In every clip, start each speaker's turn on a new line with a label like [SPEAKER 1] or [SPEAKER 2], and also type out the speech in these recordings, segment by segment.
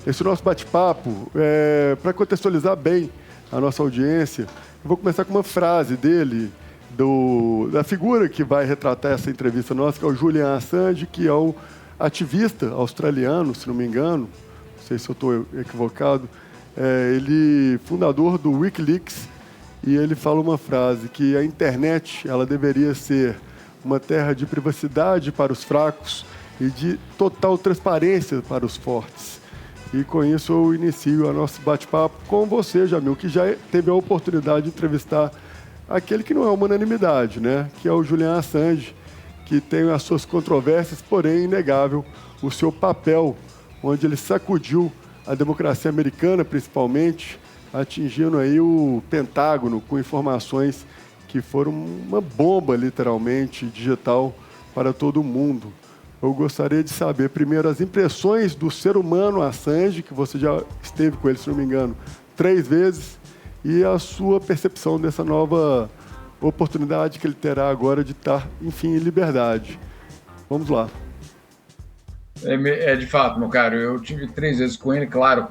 [SPEAKER 1] esse nosso bate-papo, para contextualizar bem a nossa audiência, eu vou começar com uma frase dele, da figura que vai retratar essa entrevista nossa, que é o Julian Assange, que é o ativista australiano, se não me engano, não sei se eu estou equivocado, ele fundador do Wikileaks, e ele fala uma frase, que a internet ela deveria ser uma terra de privacidade para os fracos e de total transparência para os fortes. E com isso eu inicio o nosso bate-papo com você, Jamil, que já teve a oportunidade de entrevistar aquele que não é uma unanimidade, né? Que é o Julian Assange, que tem as suas controvérsias, porém é inegável o seu papel, onde ele sacudiu a democracia americana, principalmente, atingindo aí o Pentágono com informações que foram uma bomba, literalmente, digital para todo mundo. Eu gostaria de saber, primeiro, as impressões do ser humano Assange, que você já esteve com ele, se não me engano, 3 vezes, e a sua percepção dessa nova oportunidade que ele terá agora de estar, enfim, em liberdade. Vamos lá.
[SPEAKER 2] De fato, meu caro, eu tive 3 vezes com ele, claro,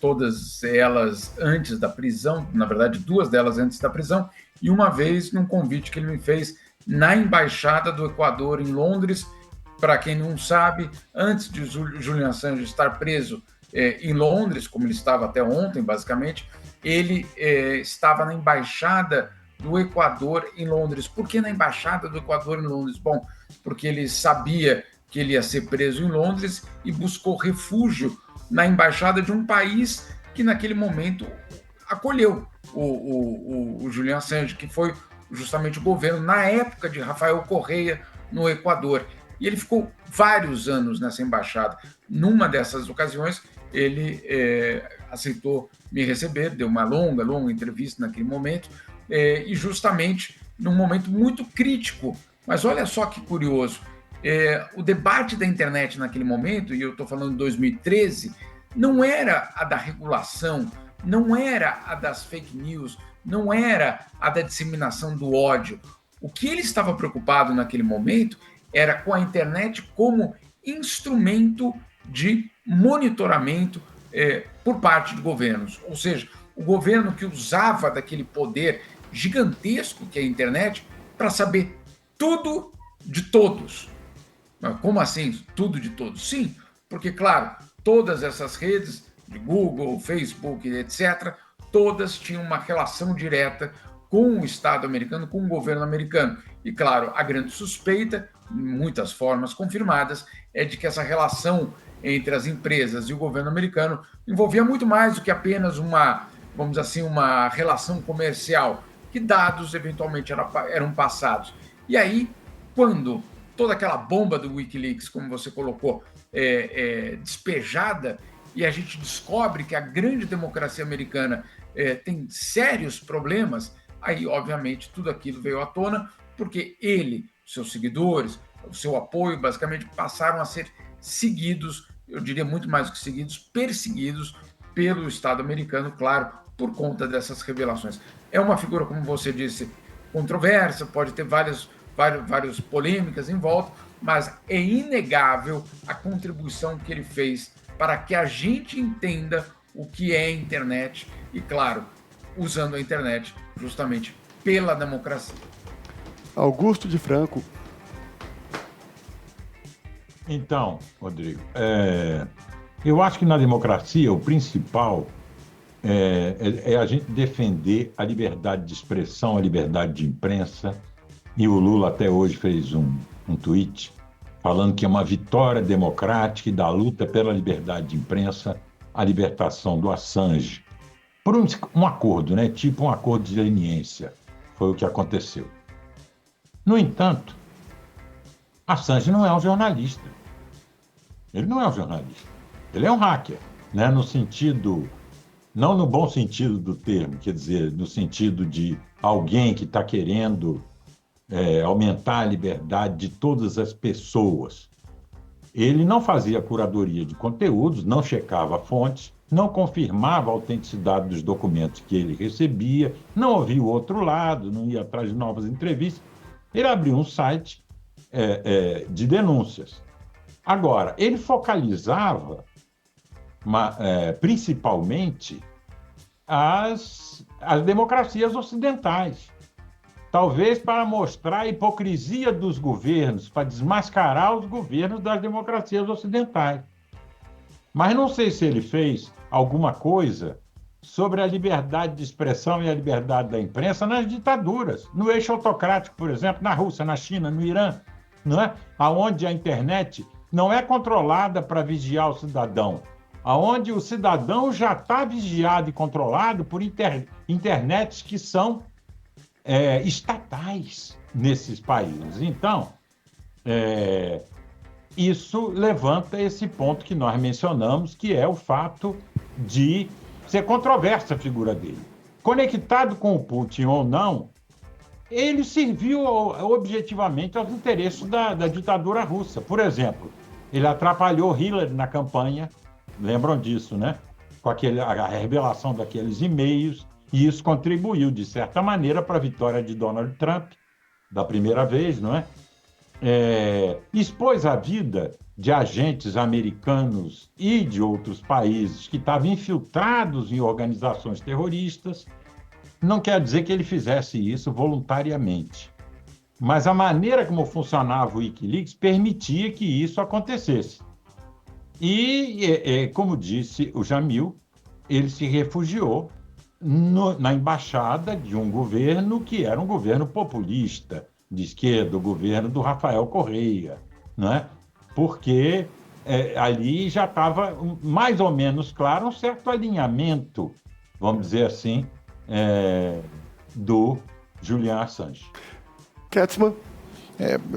[SPEAKER 2] todas elas antes da prisão, na verdade, 2 delas antes da prisão, e uma vez num convite que ele me fez na Embaixada do Equador, em Londres. Para quem não sabe, antes de Julian Assange estar preso em Londres, como ele estava até ontem, basicamente, ele estava na Embaixada do Equador em Londres. Por que na Embaixada do Equador em Londres? Bom, porque ele sabia que ele ia ser preso em Londres e buscou refúgio na embaixada de um país que naquele momento acolheu o Julian Assange, que foi justamente o governo, na época de Rafael Correa, no Equador. E ele ficou vários anos nessa embaixada. Numa dessas ocasiões, ele aceitou me receber, deu uma longa entrevista naquele momento, e justamente num momento muito crítico. Mas olha só que curioso, o debate da internet naquele momento, e eu estou falando de 2013, não era a da regulação, não era a das fake news, não era a da disseminação do ódio. O que ele estava preocupado naquele momento era com a internet como instrumento de monitoramento por parte de governos. Ou seja, o governo que usava daquele poder gigantesco que é a internet para saber tudo de todos. Mas como assim tudo de todos? Sim, porque, claro, todas essas redes de Google, Facebook, etc., todas tinham uma relação direta com o Estado americano, com o governo americano. E, claro, a grande suspeita, em muitas formas confirmadas, é de que essa relação entre as empresas e o governo americano envolvia muito mais do que apenas vamos dizer assim, uma relação comercial, que dados eventualmente eram passados. E aí, quando toda aquela bomba do Wikileaks, como você colocou, despejada, e a gente descobre que a grande democracia americana tem sérios problemas, aí, obviamente, tudo aquilo veio à tona, porque ele, seus seguidores, o seu apoio, basicamente, passaram a ser seguidos, eu diria muito mais do que seguidos, perseguidos pelo Estado americano, claro, por conta dessas revelações. É uma figura, como você disse, controversa, pode ter várias polêmicas em volta, mas é inegável a contribuição que ele fez para que a gente entenda o que é a internet e, claro, usando a internet justamente pela democracia.
[SPEAKER 1] Augusto de Franco.
[SPEAKER 3] Então, Rodrigo, eu acho que na democracia o principal é a gente defender a liberdade de expressão, a liberdade de imprensa. E o Lula até hoje fez um tweet falando que é uma vitória democrática e da luta pela liberdade de imprensa a libertação do Assange. Por um acordo, né? Tipo um acordo de leniência. Foi o que aconteceu. No entanto, Assange não é um jornalista. Ele não é um jornalista. Ele é um hacker, né? No sentido, não no bom sentido do termo, quer dizer, no sentido de alguém que está querendo aumentar a liberdade de todas as pessoas. Ele não fazia curadoria de conteúdos, não checava fontes, não confirmava a autenticidade dos documentos que ele recebia, não ouvia o outro lado, não ia atrás de novas entrevistas. Ele abriu um site de denúncias. Agora, ele focalizava principalmente as democracias ocidentais. Talvez para mostrar a hipocrisia dos governos, para desmascarar os governos das democracias ocidentais. Mas não sei se ele fez alguma coisa sobre a liberdade de expressão e a liberdade da imprensa nas ditaduras, no eixo autocrático, por exemplo, na Rússia, na China, no Irã, não é? Onde a internet não é controlada para vigiar o cidadão, onde o cidadão já está vigiado e controlado por internets que são estatais nesses países. Então, isso levanta esse ponto que nós mencionamos, que é o fato de ser controversa a figura dele. Conectado com o Putin ou não, ele serviu objetivamente aos interesses da ditadura russa. Por exemplo, ele atrapalhou Hillary na campanha, lembram disso, né? Com a revelação daqueles e-mails, e isso contribuiu, de certa maneira, para a vitória de Donald Trump, da primeira vez, não é? Expôs a vida de agentes americanos e de outros países que estavam infiltrados em organizações terroristas. Não quer dizer que ele fizesse isso voluntariamente, mas a maneira como funcionava o Wikileaks permitia que isso acontecesse. E, como disse o Jamil, ele se refugiou na embaixada de um governo que era um governo populista, de esquerda, o governo do Rafael Correia, né? Porque ali já estava mais ou menos claro um certo alinhamento, vamos dizer assim, do Julian Assange.
[SPEAKER 1] Ketzmann.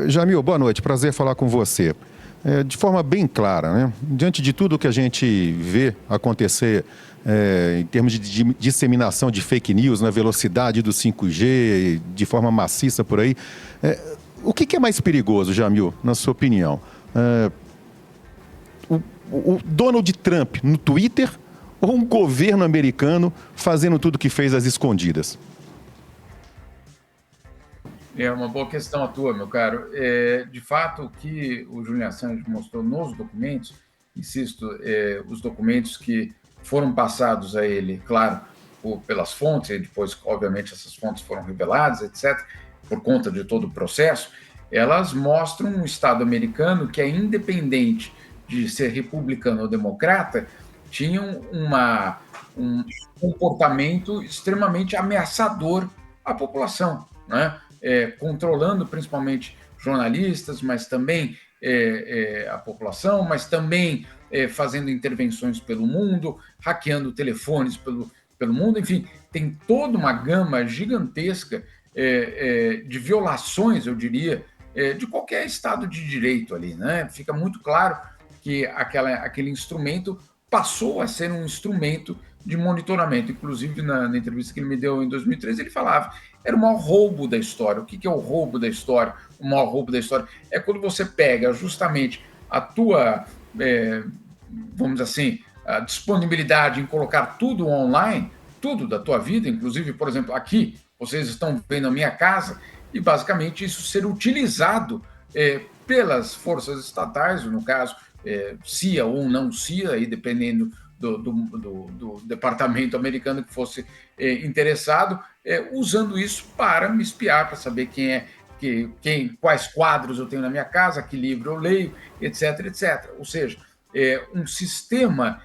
[SPEAKER 4] Jamil, boa noite, prazer falar com você. De forma bem clara, né? Diante de tudo que a gente vê acontecer em termos de disseminação de fake news, na velocidade do 5G, de forma maciça por aí, o que é mais perigoso, Jamil, na sua opinião? O Donald Trump no Twitter ou um governo americano fazendo tudo o que fez às escondidas?
[SPEAKER 2] É uma boa questão a tua, meu caro. De fato, o que o Julian Assange mostrou nos documentos, insisto, os documentos que foram passados a ele, claro, pelas fontes, e depois, obviamente, essas fontes foram reveladas, etc., por conta de todo o processo, elas mostram um Estado americano que é independente de ser republicano ou democrata, tinham um comportamento extremamente ameaçador à população, né? Controlando principalmente jornalistas, mas também a população, mas também fazendo intervenções pelo mundo, hackeando telefones pelo mundo, enfim, tem toda uma gama gigantesca de violações, eu diria, de qualquer Estado de Direito ali, né? Fica muito claro que aquele instrumento passou a ser um instrumento de monitoramento. Inclusive, na entrevista que ele me deu em 2013, ele falava era o maior roubo da história. O que é o roubo da história? O maior roubo da história é quando você pega justamente a tua, vamos dizer assim, a disponibilidade em colocar tudo online, tudo da tua vida, inclusive, por exemplo, aqui, vocês estão vendo a minha casa, e basicamente isso ser utilizado pelas forças estatais, no caso, CIA ou não CIA, aí dependendo do departamento americano que fosse interessado, usando isso para me espiar, para saber quais quadros eu tenho na minha casa, que livro eu leio, etc, etc. Ou seja, um sistema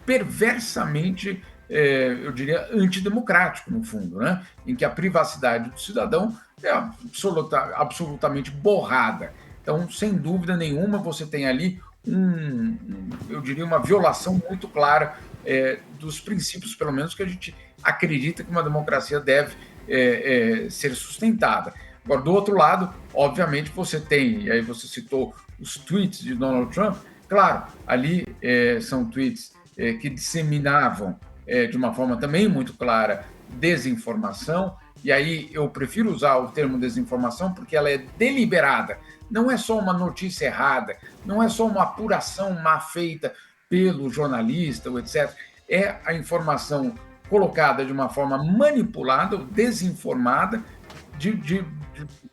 [SPEAKER 2] perversamente, eu diria, antidemocrático, no fundo, né? Em que a privacidade do cidadão é absolutamente borrada. Então, sem dúvida nenhuma, você tem ali eu diria, uma violação muito clara dos princípios, pelo menos, que a gente acredita que uma democracia deve ser sustentada. Agora, do outro lado, obviamente, você tem, e aí você citou os tweets de Donald Trump, claro, ali são tweets que disseminavam de uma forma também muito clara desinformação, e aí eu prefiro usar o termo desinformação porque ela é deliberada. Não é só uma notícia errada, não é só uma apuração má feita pelo jornalista, etc. É a informação colocada de uma forma manipulada ou desinformada,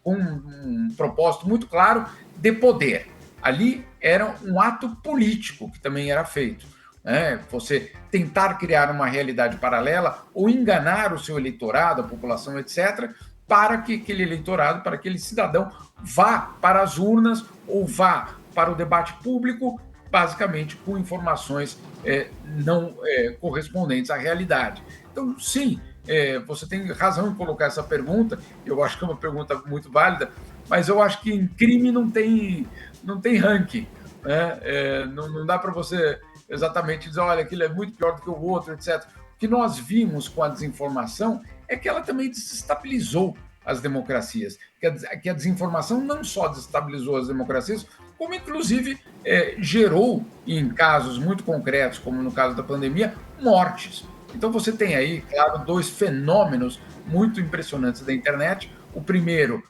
[SPEAKER 2] com um propósito muito claro de poder. Ali era um ato político que também era feito. né? Você tentar criar uma realidade paralela ou enganar o seu eleitorado, a população, etc., para que aquele eleitorado, para aquele cidadão vá para as urnas ou vá para o debate público, basicamente com informações não correspondentes à realidade. Então, sim, você tem razão em colocar essa pergunta, eu acho que é uma pergunta muito válida, mas eu acho que em crime não tem ranking, né? Não dá para você exatamente dizer, olha, aquilo é muito pior do que o outro, etc. O que nós vimos com a desinformação é que ela também desestabilizou as democracias, que a desinformação não só desestabilizou as democracias, como inclusive gerou, em casos muito concretos, como no caso da pandemia, mortes. Então você tem aí, claro, dois fenômenos muito impressionantes da internet. O primeiro,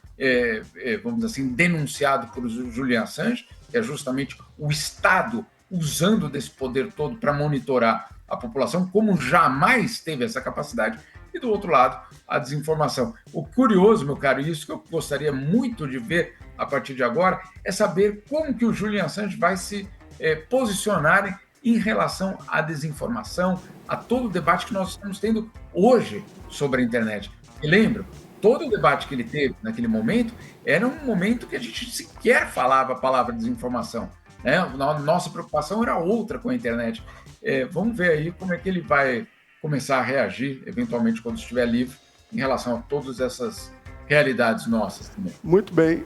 [SPEAKER 2] vamos dizer assim, denunciado por Julian Assange, que é justamente o Estado usando desse poder todo para monitorar a população, como jamais teve essa capacidade. E do outro lado, a desinformação. O curioso, meu caro, isso que eu gostaria muito de ver a partir de agora, é saber como que o Julian Assange vai se posicionar em relação à desinformação, a todo o debate que nós estamos tendo hoje sobre a internet. E lembro, todo o debate que ele teve naquele momento era um momento que a gente sequer falava a palavra desinformação, né? Nossa preocupação era outra com a internet. Vamos ver aí como é que ele vai começar a reagir, eventualmente, quando estiver livre, em relação a todas essas realidades nossas também.
[SPEAKER 1] Muito bem.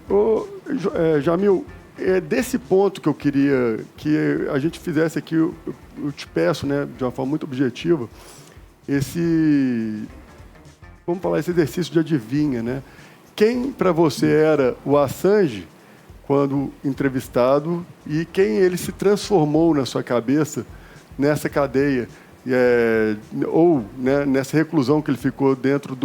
[SPEAKER 1] Jamil, é desse ponto que eu queria que a gente fizesse aqui, eu te peço, né, de uma forma muito objetiva, esse exercício de adivinha, né? Quem para você era o Assange quando entrevistado e quem ele se transformou na sua cabeça nessa cadeia, ou, né, nessa reclusão que ele ficou dentro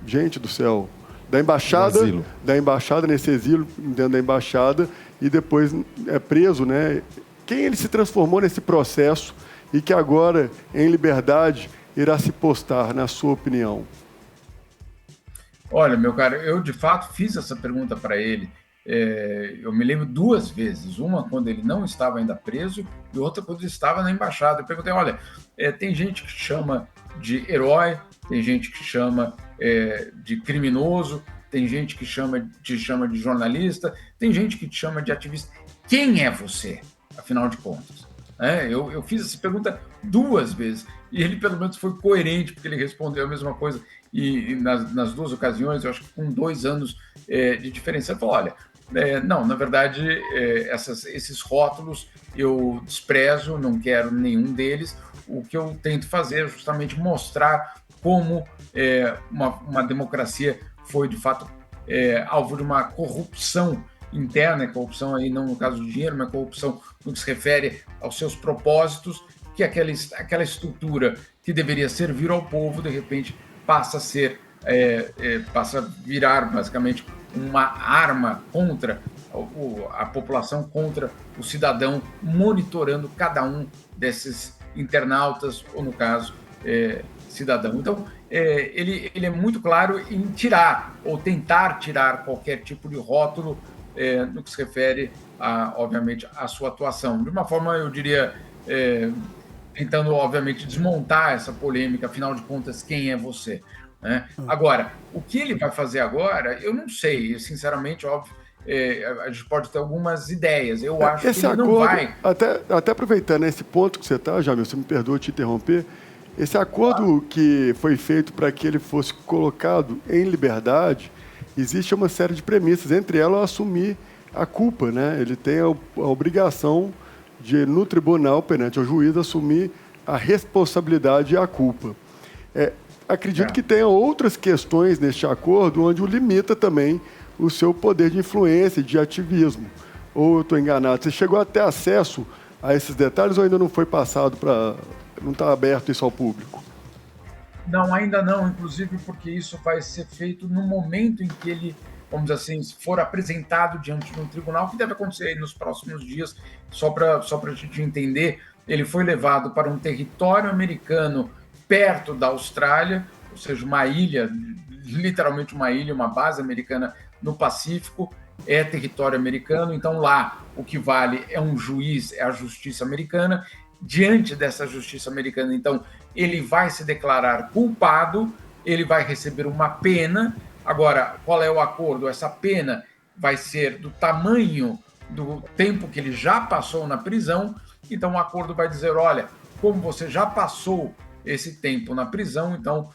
[SPEAKER 1] gente do céu, da embaixada, nesse exílio dentro da embaixada, e depois é preso, né? Quem ele se transformou nesse processo e que agora, em liberdade, irá se postar, na sua opinião?
[SPEAKER 2] Olha, meu caro, eu de fato fiz essa pergunta para ele. Eu me lembro 2 vezes, uma quando ele não estava ainda preso e outra quando ele estava na embaixada. Eu perguntei, olha, tem gente que chama de herói, tem gente que chama de criminoso, tem gente que te chama de jornalista, tem gente que te chama de ativista. Quem é você, afinal de contas? Eu fiz essa pergunta 2 vezes e ele pelo menos foi coerente, porque ele respondeu a mesma coisa e nas 2 ocasiões, eu acho que com 2 anos de diferença. Ele falou, olha, não, na verdade, esses rótulos eu desprezo, não quero nenhum deles. O que eu tento fazer é justamente mostrar como uma democracia foi, de fato, alvo de uma corrupção interna, corrupção aí não no caso do dinheiro, mas corrupção no que se refere aos seus propósitos, que aquela estrutura que deveria servir ao povo, de repente, passa a virar, basicamente, uma arma contra a população, contra o cidadão, monitorando cada um desses internautas, ou no caso, cidadão. Então, ele é muito claro em tirar, ou tentar tirar qualquer tipo de rótulo no que se refere, obviamente, à sua atuação. De uma forma, eu diria, tentando, obviamente, desmontar essa polêmica, afinal de contas, quem é você? Né? Agora, o que ele vai fazer agora, eu não sei, sinceramente, óbvio, a gente pode ter algumas ideias. Eu acho que ele não vai...
[SPEAKER 1] Até aproveitando esse ponto que você está, Jamil, você me perdoa te interromper, esse acordo que foi feito para que ele fosse colocado em liberdade, existe uma série de premissas, entre elas assumir a culpa, né? Ele tem a obrigação de, no tribunal, perante o juiz, assumir a responsabilidade e a culpa. Acredito que tenha outras questões neste acordo onde o limita também o seu poder de influência, de ativismo. Ou eu estou enganado? Você chegou a ter acesso a esses detalhes ou ainda não foi passado para... não está aberto isso ao público?
[SPEAKER 2] Não, ainda não, inclusive porque isso vai ser feito no momento em que ele, vamos dizer assim, for apresentado diante de um tribunal, que deve acontecer aí nos próximos dias, só para a gente entender. Ele foi levado para um território americano perto da Austrália, ou seja, uma ilha, literalmente uma ilha, uma base americana no Pacífico, é território americano, então lá o que vale é um juiz, é a justiça americana. Diante dessa justiça americana, então, ele vai se declarar culpado, ele vai receber uma pena. Agora, qual é o acordo? Essa pena vai ser do tamanho do tempo que ele já passou na prisão. Então, o acordo vai dizer, olha, como você já passou esse tempo na prisão, então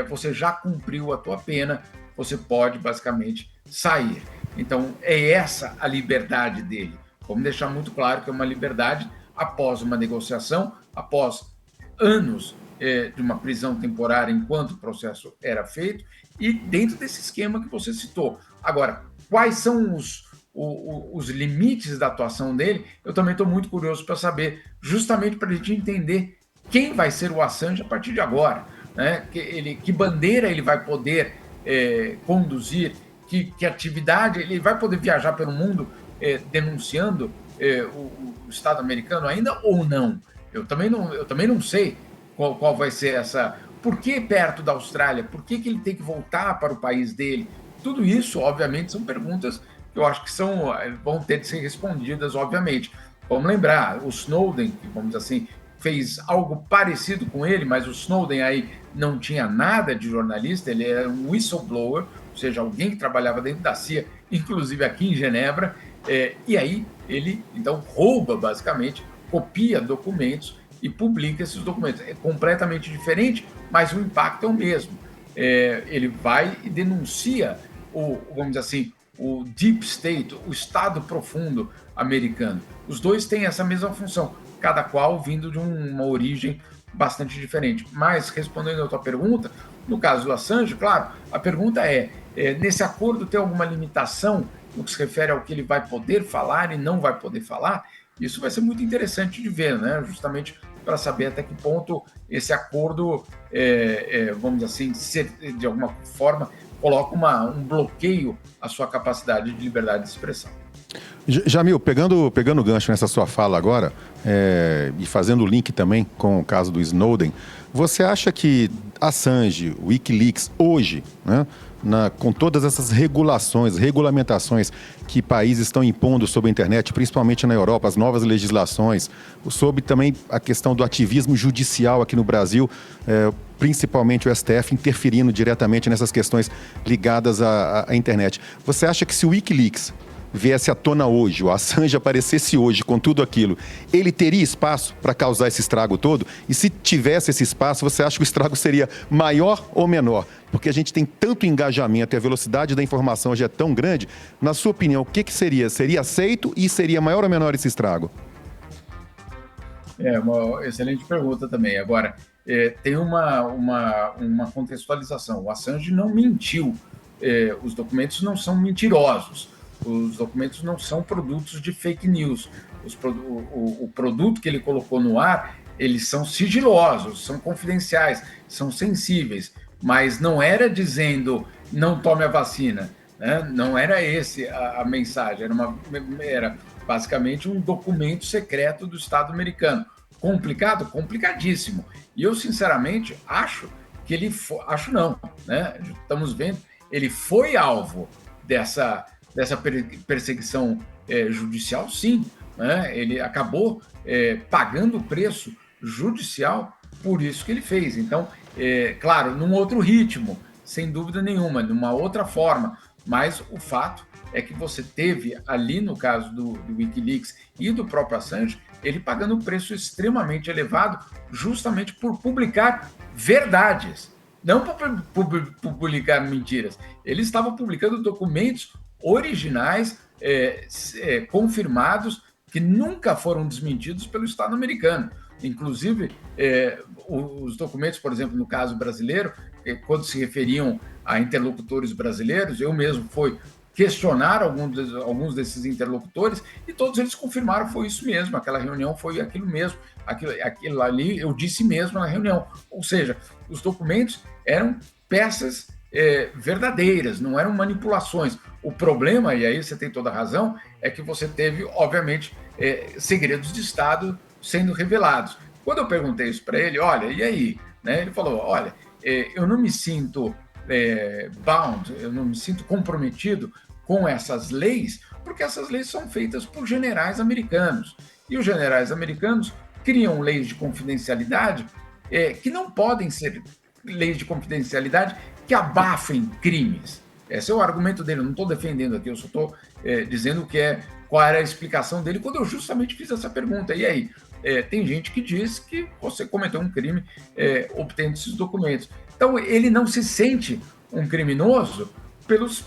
[SPEAKER 2] você já cumpriu a tua pena, você pode basicamente sair. Então, é essa a liberdade dele. Vamos deixar muito claro que é uma liberdade após uma negociação, após anos de uma prisão temporária enquanto o processo era feito, e dentro desse esquema que você citou. Agora, quais são os limites da atuação dele? Eu também estou muito curioso para saber, justamente para a gente entender quem vai ser o Assange a partir de agora, né? Que bandeira ele vai poder conduzir, que atividade, ele vai poder viajar pelo mundo denunciando o Estado americano ainda ou não? Eu também não sei qual vai ser essa... Por que perto da Austrália? Por que ele tem que voltar para o país dele? Tudo isso, obviamente, são perguntas que eu acho que vão ter de ser respondidas, obviamente. Vamos lembrar, o Snowden, que, vamos dizer assim, fez algo parecido com ele, mas o Snowden aí não tinha nada de jornalista, ele era um whistleblower, ou seja, alguém que trabalhava dentro da CIA, inclusive aqui em Genebra, e aí ele, então, rouba, basicamente, copia documentos e publica esses documentos. É completamente diferente, mas o impacto é o mesmo. Ele vai e denuncia vamos dizer assim, o Deep State, o Estado profundo americano. Os dois têm essa mesma função, cada qual vindo de uma origem bastante diferente. Mas, respondendo a tua pergunta, no caso do Assange, claro, a pergunta nesse acordo tem alguma limitação no que se refere ao que ele vai poder falar e não vai poder falar? Isso vai ser muito interessante de ver, né? Justamente para saber até que ponto esse acordo, vamos dizer assim, de alguma forma, coloca um bloqueio à sua capacidade de liberdade de expressão.
[SPEAKER 4] Jamil, pegando o gancho nessa sua fala agora, e fazendo o link também com o caso do Snowden, você acha que Assange, Wikileaks, hoje, né, com todas essas regulamentações que países estão impondo sobre a internet, principalmente na Europa, as novas legislações, sobre também a questão do ativismo judicial aqui no Brasil, principalmente o STF interferindo diretamente nessas questões ligadas à internet. Você acha que se o Wikileaks viesse à tona hoje, o Assange aparecesse hoje com tudo aquilo, ele teria espaço para causar esse estrago todo? E se tivesse esse espaço, você acha que o estrago seria maior ou menor? Porque a gente tem tanto engajamento e a velocidade da informação já é tão grande. Na sua opinião, o que seria? Seria aceito e seria maior ou menor esse estrago?
[SPEAKER 2] Uma excelente pergunta também. Agora, tem uma contextualização. O Assange não mentiu. Os documentos não são mentirosos. Os documentos não são produtos de fake news. O produto que ele colocou no ar, eles são sigilosos, são confidenciais, são sensíveis, mas não era dizendo não tome a vacina, né? Não era esse a mensagem, era basicamente um documento secreto do Estado americano. Complicado? Complicadíssimo. E eu, sinceramente, acho que ele acho não, né? Estamos vendo, ele foi alvo dessa perseguição judicial, sim, né? Ele acabou pagando o preço judicial por isso que ele fez. Então, claro, num outro ritmo, sem dúvida nenhuma, numa outra forma, mas o fato é que você teve ali, no caso do Wikileaks e do próprio Assange, ele pagando um preço extremamente elevado justamente por publicar verdades, não por publicar mentiras. Ele estava publicando documentos originais, confirmados, que nunca foram desmentidos pelo Estado americano. Inclusive, os documentos, por exemplo, no caso brasileiro, quando se referiam a interlocutores brasileiros, eu mesmo fui questionar alguns desses interlocutores e todos eles confirmaram que foi isso mesmo, aquela reunião foi aquilo mesmo, aquilo ali eu disse mesmo na reunião. Ou seja, os documentos eram peças verdadeiras, não eram manipulações. O problema, e aí você tem toda a razão, é que você teve, obviamente, segredos de Estado sendo revelados. Quando eu perguntei isso para ele, olha, e aí? Né, ele falou, olha, eu não me sinto bound, eu não me sinto comprometido com essas leis, porque essas leis são feitas por generais americanos. E os generais americanos criam leis de confidencialidade que não podem ser leis de confidencialidade que abafem crimes. Esse é o argumento dele, eu não estou defendendo aqui, eu só estou dizendo qual era a explicação dele quando eu justamente fiz essa pergunta. E aí? Tem gente que diz que você cometeu um crime obtendo esses documentos. Então, ele não se sente um criminoso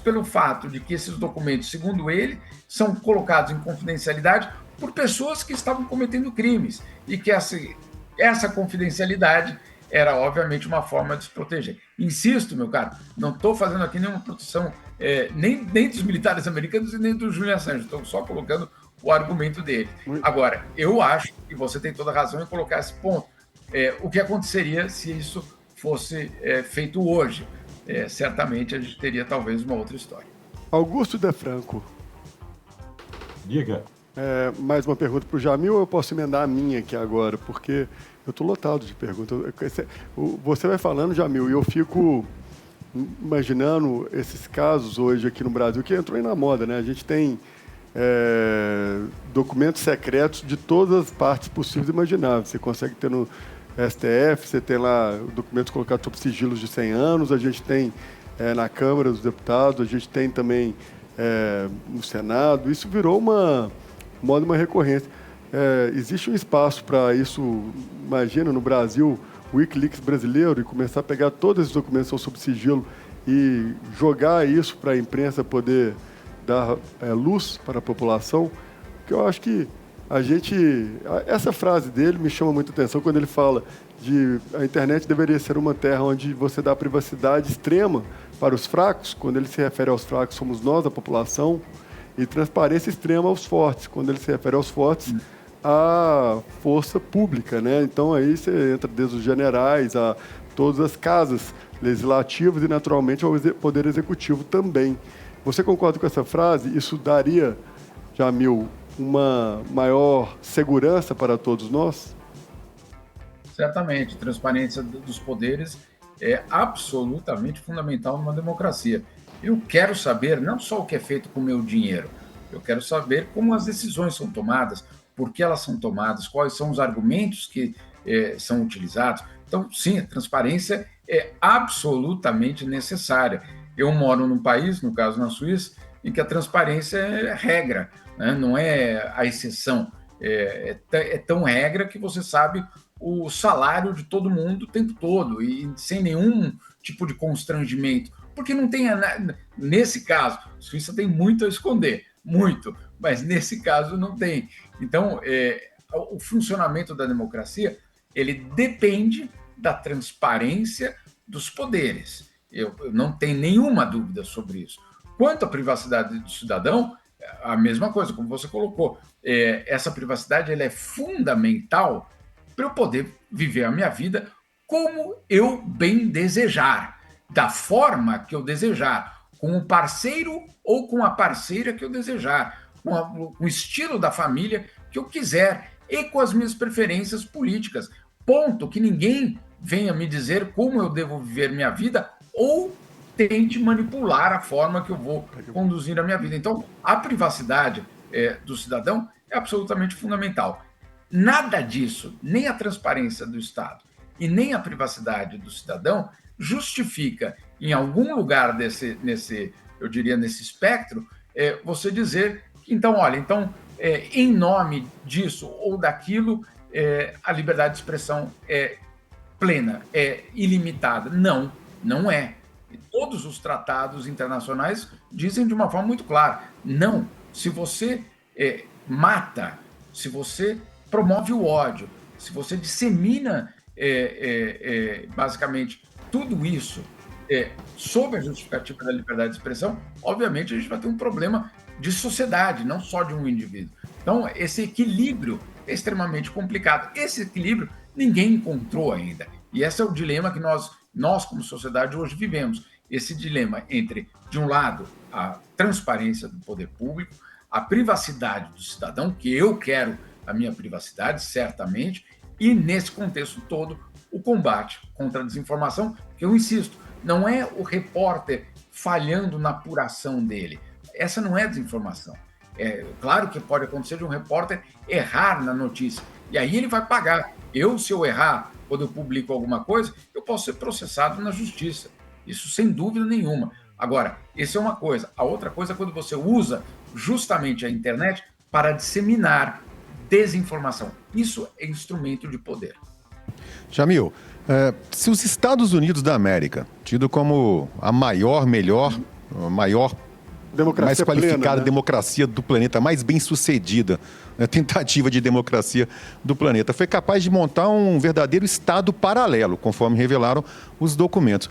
[SPEAKER 2] pelo fato de que esses documentos, segundo ele, são colocados em confidencialidade por pessoas que estavam cometendo crimes e que essa confidencialidade era, obviamente, uma forma de se proteger. Insisto, meu caro, não estou fazendo aqui nenhuma proteção nem dos militares americanos e nem do Julian Assange, estou só colocando o argumento dele. Agora, eu acho que você tem toda a razão em colocar esse ponto. O que aconteceria se isso fosse feito hoje? Certamente a gente teria talvez uma outra história.
[SPEAKER 1] Augusto De Franco.
[SPEAKER 3] Diga.
[SPEAKER 1] Mais uma pergunta para o Jamil, ou eu posso emendar a minha aqui agora? Porque eu estou lotado de perguntas. Você vai falando, Jamil, e eu fico imaginando esses casos hoje aqui no Brasil, que entrou aí na moda, né? A gente tem documentos secretos de todas as partes possíveis e imagináveis. Você consegue ter no STF, você tem lá documentos colocados sob sigilos de 100 anos, a gente tem na Câmara dos Deputados, a gente tem também no Senado. Isso virou uma moda, uma recorrência. Existe um espaço para isso, imagina, no Brasil, o Wikileaks brasileiro, e começar a pegar todos esses documentos que são sob sigilo e jogar isso para a imprensa poder dar luz para a população, porque eu acho que essa frase dele me chama muita atenção quando ele fala de a internet deveria ser uma terra onde você dá privacidade extrema para os fracos, quando ele se refere aos fracos somos nós, a população, e transparência extrema aos fortes, quando ele se refere aos fortes, a força pública, né? Então aí você entra desde os generais a todas as casas legislativas e naturalmente ao poder executivo também. Você concorda com essa frase? Isso daria, Jamil, uma maior segurança para todos nós?
[SPEAKER 2] Certamente, transparência dos poderes é absolutamente fundamental numa democracia. Eu quero saber não só o que é feito com o meu dinheiro, eu quero saber como as decisões são tomadas, por que elas são tomadas, quais são os argumentos que são utilizados. Então, sim, a transparência é absolutamente necessária. Eu moro num país, no caso na Suíça, em que a transparência é regra, né? Não é a exceção. É tão regra que você sabe o salário de todo mundo o tempo todo e sem nenhum tipo de constrangimento. Porque não tem, nesse caso, a Suíça tem muito a esconder, muito, mas nesse caso não tem. Então, o funcionamento da democracia, ele depende da transparência dos poderes. Eu não tenho nenhuma dúvida sobre isso. Quanto à privacidade do cidadão, a mesma coisa, como você colocou. Essa privacidade ela é fundamental para eu poder viver a minha vida como eu bem desejar, da forma que eu desejar, com o parceiro ou com a parceira que eu desejar, com o estilo da família que eu quiser e com as minhas preferências políticas. Ponto, que ninguém venha me dizer como eu devo viver minha vida ou tente manipular a forma que eu vou conduzir a minha vida. Então, a privacidade do cidadão é absolutamente fundamental. Nada disso, nem a transparência do Estado e nem a privacidade do cidadão justifica, em algum lugar nesse espectro, você dizer que, então, olha, em nome disso ou daquilo, a liberdade de expressão é plena, é ilimitada. Não, não é. E todos os tratados internacionais dizem de uma forma muito clara, não. Se você mata, se você promove o ódio, se você dissemina basicamente tudo isso sob a justificativa da liberdade de expressão, obviamente a gente vai ter um problema de sociedade, não só de um indivíduo. Então, esse equilíbrio é extremamente complicado. Esse equilíbrio ninguém encontrou ainda. E esse é o dilema que nós como sociedade, hoje vivemos. Esse dilema entre, de um lado, a transparência do poder público, a privacidade do cidadão, que eu quero a minha privacidade, certamente, e, nesse contexto todo, o combate contra a desinformação, que eu insisto, não é o repórter falhando na apuração dele. Essa não é desinformação. Claro que pode acontecer de um repórter errar na notícia, e aí ele vai pagar. Se eu errar quando eu publico alguma coisa, eu posso ser processado na justiça. Isso sem dúvida nenhuma. Agora, essa é uma coisa. A outra coisa é quando você usa justamente a internet para disseminar desinformação. Isso é instrumento de poder.
[SPEAKER 4] Jamil, se os Estados Unidos da América, tido como a maior, mais qualificada
[SPEAKER 1] plena, né?
[SPEAKER 4] democracia do planeta, mais bem-sucedida tentativa de democracia do planeta, foi capaz de montar um verdadeiro Estado paralelo, conforme revelaram os documentos.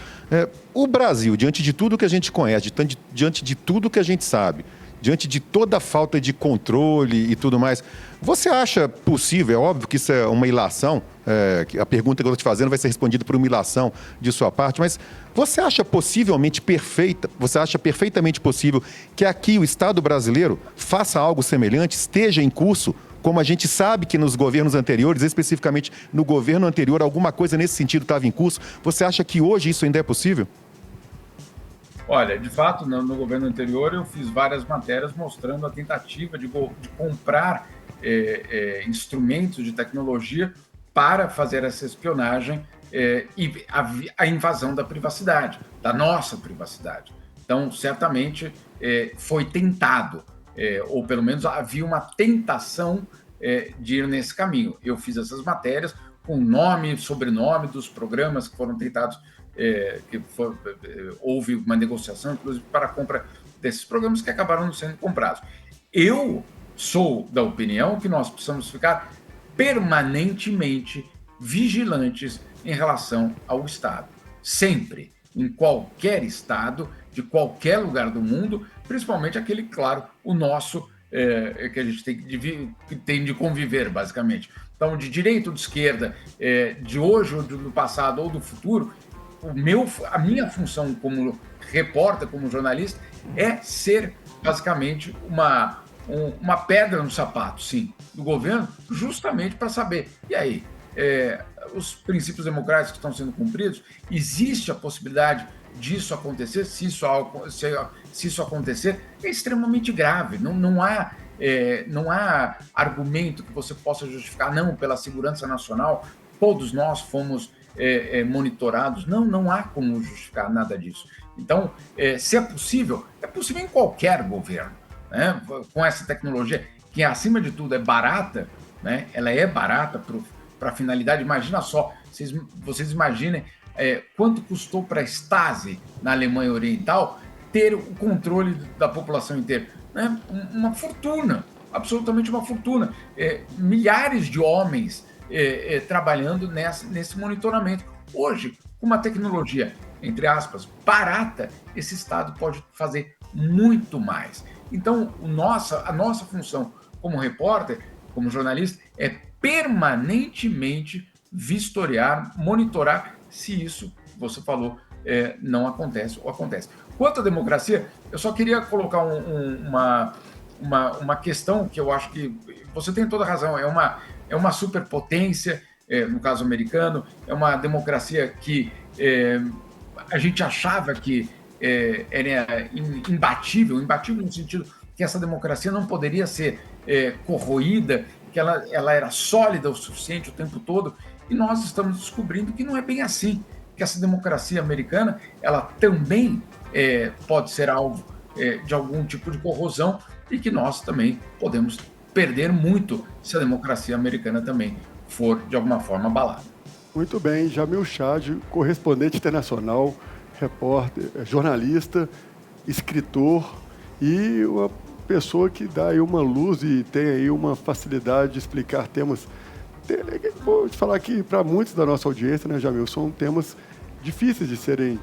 [SPEAKER 4] O Brasil, diante de tudo que a gente conhece, diante de tudo que a gente sabe, diante de toda a falta de controle e tudo mais, você acha possível, é óbvio que isso é uma ilação, que a pergunta que eu estou te fazendo vai ser respondida por uma ilação de sua parte, mas você acha perfeitamente possível que aqui o Estado brasileiro faça algo semelhante, esteja em curso, como a gente sabe que nos governos anteriores, especificamente no governo anterior, alguma coisa nesse sentido estava em curso? Você acha que hoje isso ainda é possível?
[SPEAKER 2] Olha, de fato, no governo anterior eu fiz várias matérias mostrando a tentativa de comprar instrumentos de tecnologia para fazer essa espionagem e a invasão da privacidade, da nossa privacidade. Então, certamente foi tentado, ou pelo menos havia uma tentação de ir nesse caminho. Eu fiz essas matérias com nome e sobrenome dos programas que foram tentados, houve uma negociação, inclusive, para a compra desses programas que acabaram não sendo comprados. Eu sou da opinião que nós precisamos ficar permanentemente vigilantes em relação ao Estado. Sempre, em qualquer Estado, de qualquer lugar do mundo, principalmente aquele, claro, o nosso, que a gente tem de conviver, basicamente. Então, de direita ou de esquerda, de hoje ou do passado ou do futuro, a minha função como repórter, como jornalista, é ser, basicamente, uma pedra no sapato, sim, do governo, justamente para saber, e aí, os princípios democráticos estão sendo cumpridos? Existe a possibilidade disso acontecer? Se isso acontecer, é extremamente grave. Não há argumento que você possa justificar, não, pela segurança nacional, todos nós fomos monitorados. Não há como justificar nada disso. Então, se é possível em qualquer governo, né? Com essa tecnologia, que acima de tudo é barata, né? Ela é barata para a finalidade. Imagina só, vocês imaginem quanto custou para a Stasi, na Alemanha Oriental, ter o controle da população inteira. Né? Uma fortuna, absolutamente uma fortuna. Milhares de homens trabalhando nesse monitoramento. Hoje, com uma tecnologia, entre aspas, barata, esse Estado pode fazer muito mais. Então, a nossa função como repórter, como jornalista, é permanentemente vistoriar, monitorar se isso, você falou, não acontece ou acontece. Quanto à democracia, eu só queria colocar uma questão que eu acho que você tem toda a razão, é uma superpotência, no caso americano, é uma democracia que a gente achava que era imbatível no sentido que essa democracia não poderia ser corroída, que ela era sólida o suficiente o tempo todo, e nós estamos descobrindo que não é bem assim, que essa democracia americana, ela também pode ser alvo de algum tipo de corrosão e que nós também podemos perder muito se a democracia americana também for, de alguma forma, abalada.
[SPEAKER 1] Muito bem, Jamil Chad, correspondente internacional, repórter, jornalista, escritor e uma pessoa que dá aí uma luz e tem aí uma facilidade de explicar temas. Vou te falar que para muitos da nossa audiência, né, Jamil, são temas difíceis de serem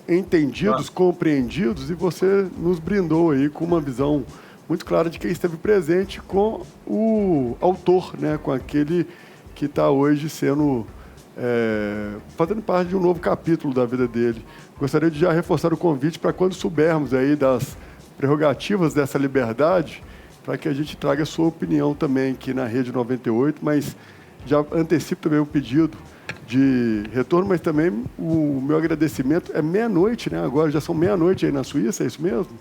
[SPEAKER 1] entendidos, compreendidos, e você nos brindou aí com uma visão muito clara de quem esteve presente com o autor, né, com aquele que está hoje sendo fazendo parte de um novo capítulo da vida dele. Gostaria de já reforçar o convite para quando soubermos aí das prerrogativas dessa liberdade, para que a gente traga a sua opinião também aqui na Rede 98, mas já antecipo também o pedido de retorno, mas também o meu agradecimento é meia-noite, né? Agora já são meia-noite aí na Suíça, é isso mesmo?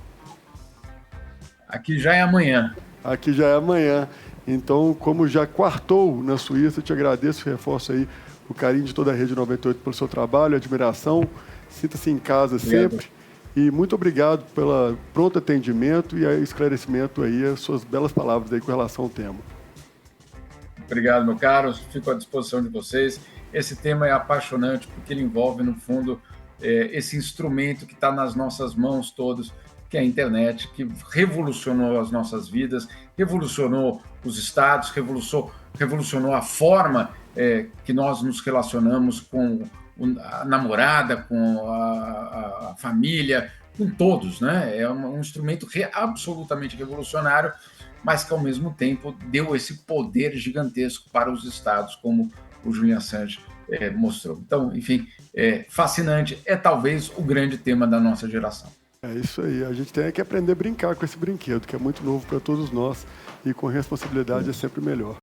[SPEAKER 2] Aqui já é amanhã.
[SPEAKER 1] Aqui já é amanhã. Então, como já quartou na Suíça, eu te agradeço e reforço aí o carinho de toda a Rede 98 pelo seu trabalho, admiração. Sinta-se em casa sempre. E muito obrigado pelo pronto atendimento e esclarecimento aí, as suas belas palavras aí com relação ao tema.
[SPEAKER 2] Obrigado, meu caro. Fico à disposição de vocês. Esse tema é apaixonante porque ele envolve, no fundo, esse instrumento que está nas nossas mãos todos, que é a internet, que revolucionou as nossas vidas, revolucionou os estados, revolucionou a forma que nós nos relacionamos com a namorada, com a família, com todos, né? É um instrumento absolutamente revolucionário, mas que, ao mesmo tempo, deu esse poder gigantesco para os estados, como o Julian Assange mostrou. Então, enfim, fascinante, é talvez o grande tema da nossa geração.
[SPEAKER 1] É isso aí, a gente tem que aprender a brincar com esse brinquedo, que é muito novo para todos nós, e com responsabilidade é sempre melhor.